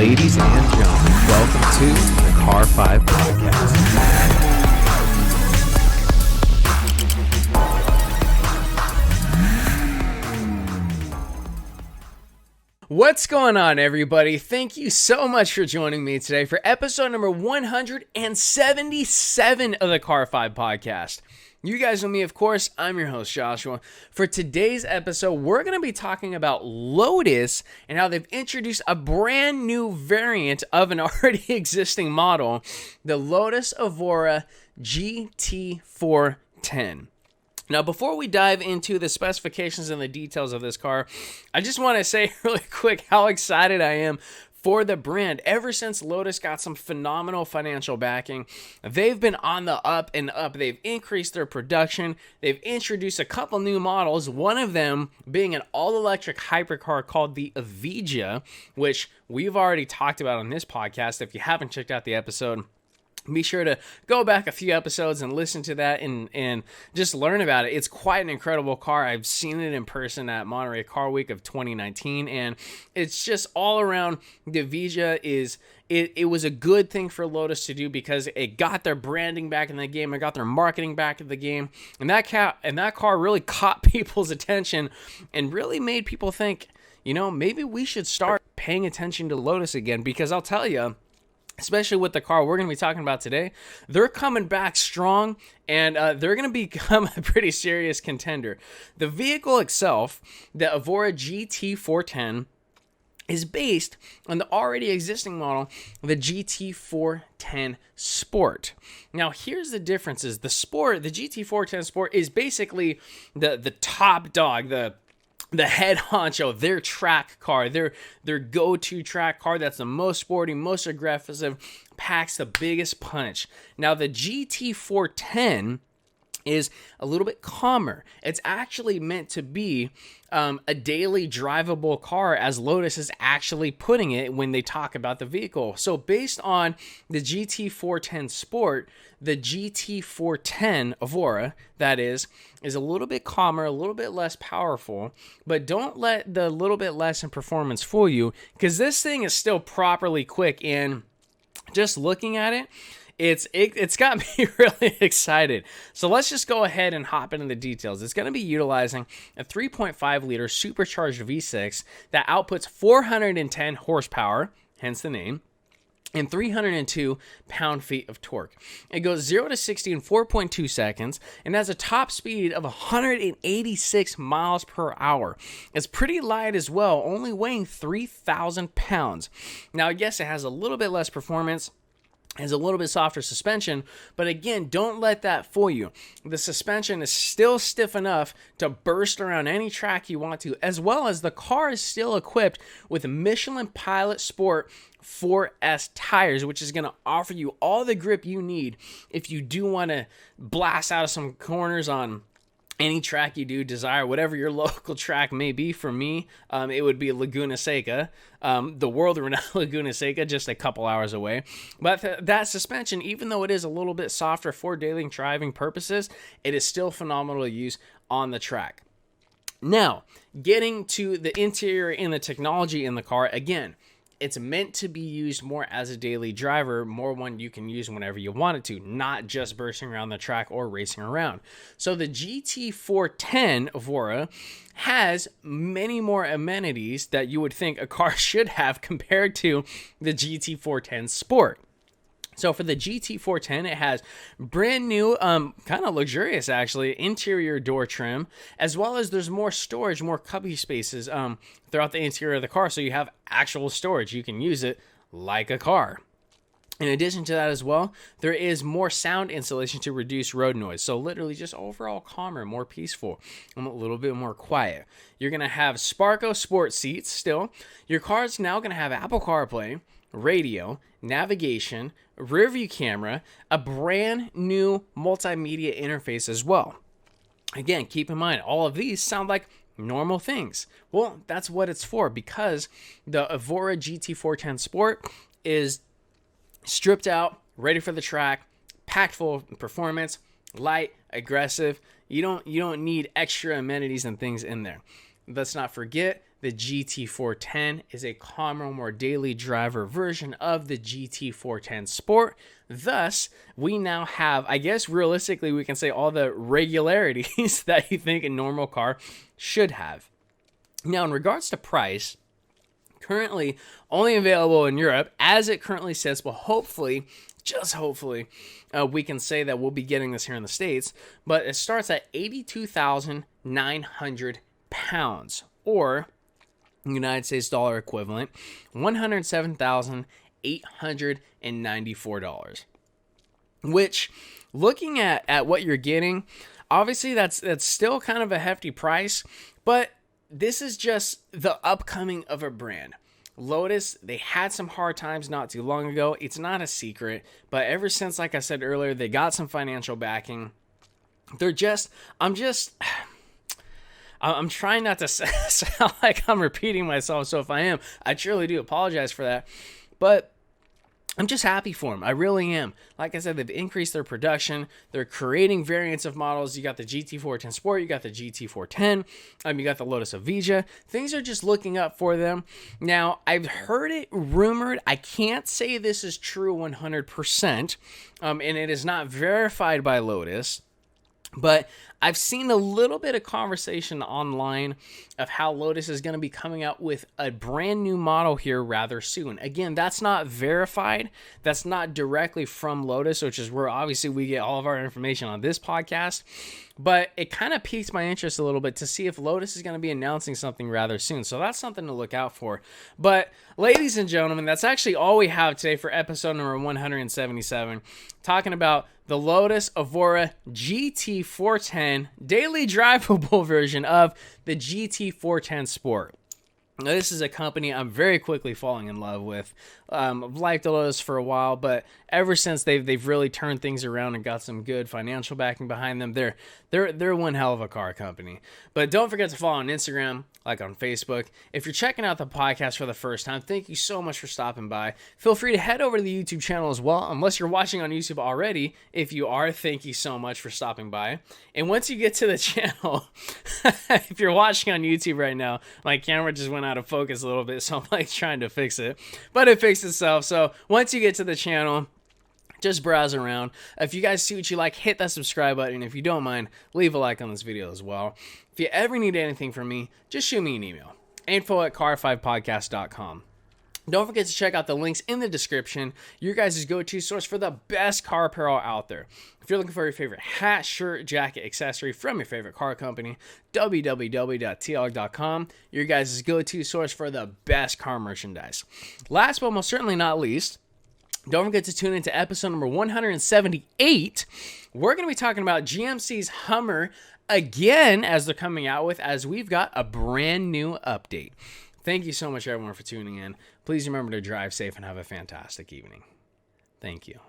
Ladies and gentlemen, welcome to the Car 5 Podcast. What's going on, everybody? Thank you so much for joining me today for episode number 177 of the Car 5 Podcast. You guys know me, of course. I'm your host, Joshua. For today's episode, we're going to be talking about Lotus and how they've introduced a brand new variant of an already existing model, the Lotus Evora GT410. Now, before we dive into the specifications and the details of this car, I just want to say really quick how excited I am for the brand. Ever since Lotus got some phenomenal financial backing, they've been on the up and up. They've increased their production. They've introduced a couple new models, one of them being an all-electric hypercar called the Evora, which we've already talked about on this podcast. If you haven't checked out the episode, be sure to go back a few episodes and listen to that and just learn about it. It's quite an incredible car. I've seen it in person at Monterey Car Week of 2019, and it's just all around. The Evora it was a good thing for Lotus to do because it got their branding back in the game. It got their marketing back in the game, and that car really caught people's attention and really made people think, maybe we should start paying attention to Lotus again, because I'll tell you, especially with the car we're going to be talking about today, they're coming back strong, and they're going to become a pretty serious contender. The vehicle itself, the Evora GT410, is based on the already existing model, the GT410 Sport. Now, here's the differences. The GT410 Sport is basically the top dog, the head honcho, their track car, their go-to track car that's the most sporty, most aggressive, packs the biggest punch. Now, the GT410 is a little bit calmer. It's actually meant to be a daily drivable car, as Lotus is actually putting it when they talk about the vehicle. So based on the GT410 Sport, the GT410 Evora, that is a little bit calmer, a little bit less powerful, but don't let the little bit less in performance fool you, because this thing is still properly quick, and just looking at it, it's got me really excited. So let's just go ahead and hop into the details. It's going to be utilizing a 3.5 liter supercharged V6 that outputs 410 horsepower, hence the name, and 302 pound-feet of torque. It goes 0 to 60 in 4.2 seconds and has a top speed of 186 miles per hour. It's pretty light as well, only weighing 3,000 pounds. Now, yes, it has a little bit less performance, has a little bit softer suspension, but again, don't let that fool you. The suspension is still stiff enough to burst around any track you want to, as well as the car is still equipped with Michelin Pilot Sport 4S tires, which is going to offer you all the grip you need if you do want to blast out of some corners on any track you do desire, whatever your local track may be. For me, it would be Laguna Seca, the world-renowned Laguna Seca, just a couple hours away. But that suspension, even though it is a little bit softer for daily driving purposes, it is still phenomenal to use on the track. Now, getting to the interior and the technology in the car, again, it's meant to be used more as a daily driver, more one you can use whenever you want it to, not just bursting around the track or racing around. So the GT410 Evora has many more amenities that you would think a car should have compared to the GT410 Sport. So for the GT410, it has brand new, kind of luxurious actually, interior door trim, as well as there's more storage, more cubby spaces throughout the interior of the car, so you have actual storage. You can use it like a car. In addition to that as well, there is more sound insulation to reduce road noise. So literally just overall calmer, more peaceful, and a little bit more quiet. You're going to have Sparco Sport seats still. Your car is now going to have Apple CarPlay, radio, navigation, rear view camera, a brand new multimedia interface as well. Again, keep in mind, all of these sound like normal things. Well, that's what it's for, because the Evora GT410 Sport is stripped out, ready for the track, packed full of performance, light, aggressive. You don't need extra amenities and things in there. Let's not forget the GT410 is a calmer, more daily driver version of the GT410 Sport. Thus, we now have, I guess realistically, we can say all the regularities that you think a normal car should have. Now, in regards to price, currently only available in Europe as it currently sits, but hopefully, just hopefully, we can say that we'll be getting this here in the States, but it starts at 82,900 pounds, or United States dollar equivalent, $107,894, which, looking at what you're getting, obviously that's still kind of a hefty price, but this is just the upcoming of a brand. Lotus, they had some hard times not too long ago. It's not a secret, but ever since, like I said earlier, they got some financial backing. I'm trying not to sound like I'm repeating myself, so if I am, I truly do apologize for that. But I'm just happy for them. I really am. Like I said, they've increased their production. They're creating variants of models. You got the GT410 Sport. You got the GT410. You got the Lotus Evora. Things are just looking up for them. Now, I've heard it rumored. I can't say this is true 100%, and it is not verified by Lotus. But I've seen a little bit of conversation online of how Lotus is going to be coming out with a brand new model here rather soon. Again, that's not verified. That's not directly from Lotus, which is where obviously we get all of our information on this podcast. But it kind of piqued my interest a little bit to see if Lotus is going to be announcing something rather soon. So that's something to look out for. But ladies and gentlemen, that's actually all we have today for episode number 177. Talking about the Lotus Evora GT410 daily drivable version of the GT410 Sport. Now, this is a company I'm very quickly falling in love with. I've liked the Lotus for a while, but ever since they've really turned things around and got some good financial backing behind them, they're one hell of a car company. But don't forget to follow on Instagram, like on Facebook. If you're checking out the podcast for the first time, thank you so much for stopping by. Feel free to head over to the YouTube channel as well, unless you're watching on YouTube already. If you are, thank you so much for stopping by. And once you get to the channel, if you're watching on YouTube right now, my camera just went out of focus a little bit, so I'm like trying to fix it, but it fixed itself. So once you get to the channel, just browse around. If you guys see what you like, hit that subscribe button. If you don't mind, leave a like on this video as well. If you ever need anything from me, just shoot me an email, info@car5podcast.com. Don't forget to check out the links in the description, your guys' go-to source for the best car apparel out there. If you're looking for your favorite hat, shirt, jacket, accessory from your favorite car company, www.tlog.com, your guys' go-to source for the best car merchandise. Last but most certainly not least, don't forget to tune into episode number 178. We're going to be talking about GMC's Hummer again, as they're coming out with, as we've got a brand new update. Thank you so much, everyone, for tuning in. Please remember to drive safe and have a fantastic evening. Thank you.